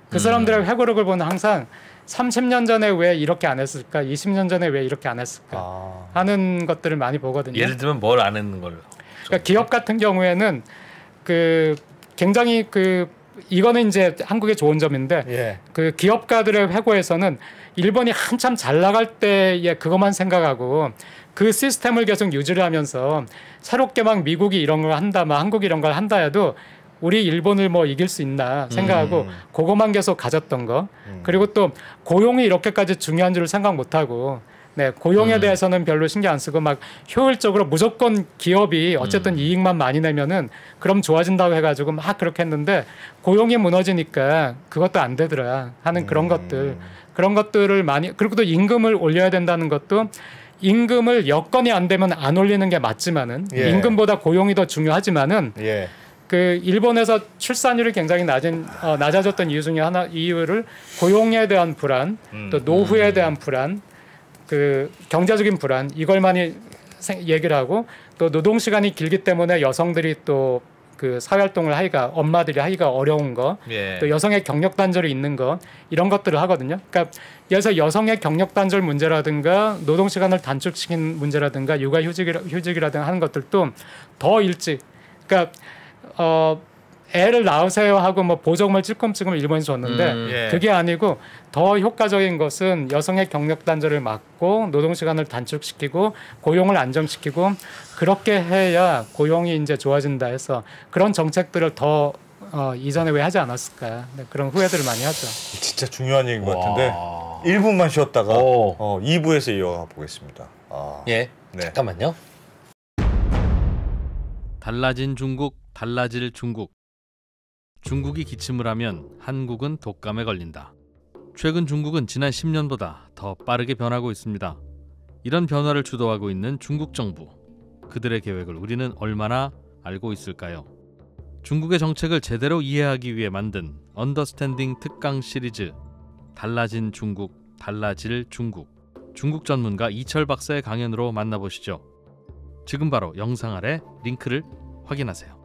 그 사람들의 회고록을 보면 항상 30년 전에 왜 이렇게 안 했을까? 20년 전에 왜 이렇게 안 했을까? 하는 것들을 많이 보거든요. 예를 들면 뭘 안 했는 걸로. 그러니까 기업 같은 경우에는 그 굉장히 이거는 이제 한국의 좋은 점인데 그 기업가들의 회고에서는 일본이 한참 잘 나갈 때에 그것만 생각하고 그 시스템을 계속 유지를 하면서 새롭게 막 미국이 이런 걸 한다, 막 한국이 이런 걸 한다 해도 우리 일본을 뭐 이길 수 있나 생각하고 그것만 계속 가졌던 거. 그리고 또 고용이 이렇게까지 중요한 줄을 생각 못하고 네, 고용에 대해서는 별로 신경 안 쓰고 막 효율적으로 무조건 기업이 어쨌든 이익만 많이 내면은 그럼 좋아진다고 해가지고 막 그렇게 했는데 고용이 무너지니까 그것도 안 되더라 하는 그런 것들을 많이 그리고 또 임금을 올려야 된다는 것도 임금을 여건이 안 되면 안 올리는 게 맞지만은 임금보다 고용이 더 중요하지만은 그 일본에서 출산율이 굉장히 낮아졌던 이유 중에 이유를 고용에 대한 불안, 또 노후에 대한 불안, 그 경제적인 불안 이걸 많이 얘기를 하고 또 노동 시간이 길기 때문에 여성들이 또 그 사회활동을 엄마들이 하기가 어려운 거, 또 여성의 경력 단절이 있는 거 이런 것들을 하거든요. 그러니까 그래서 여성의 경력 단절 문제라든가 노동 시간을 단축시킨 문제라든가 육아 휴직이라든가 하는 것들도 더 일찍, 그러니까 애를 낳으세요 하고 뭐 보조금을 찔끔찔끔 일본에서 줬는데 그게 아니고 더 효과적인 것은 여성의 경력 단절을 막고 노동 시간을 단축시키고 고용을 안정시키고 그렇게 해야 고용이 이제 좋아진다 해서 그런 정책들을 더 이전에 왜 하지 않았을까 그런 후회들을 많이 하죠. 진짜 중요한 얘기인 것 같은데 1분만 쉬었다가 2부에서 이어가 보겠습니다. 네. 잠깐만요. 달라진 중국, 달라질 중국. 중국이 기침을 하면 한국은 독감에 걸린다. 최근 중국은 지난 10년보다 더 빠르게 변하고 있습니다. 이런 변화를 주도하고 있는 중국 정부. 그들의 계획을 우리는 얼마나 알고 있을까요? 중국의 정책을 제대로 이해하기 위해 만든 언더스탠딩 특강 시리즈 달라진 중국, 달라질 중국. 중국 전문가 이철 박사의 강연으로 만나보시죠. 지금 바로 영상 아래 링크를 확인하세요.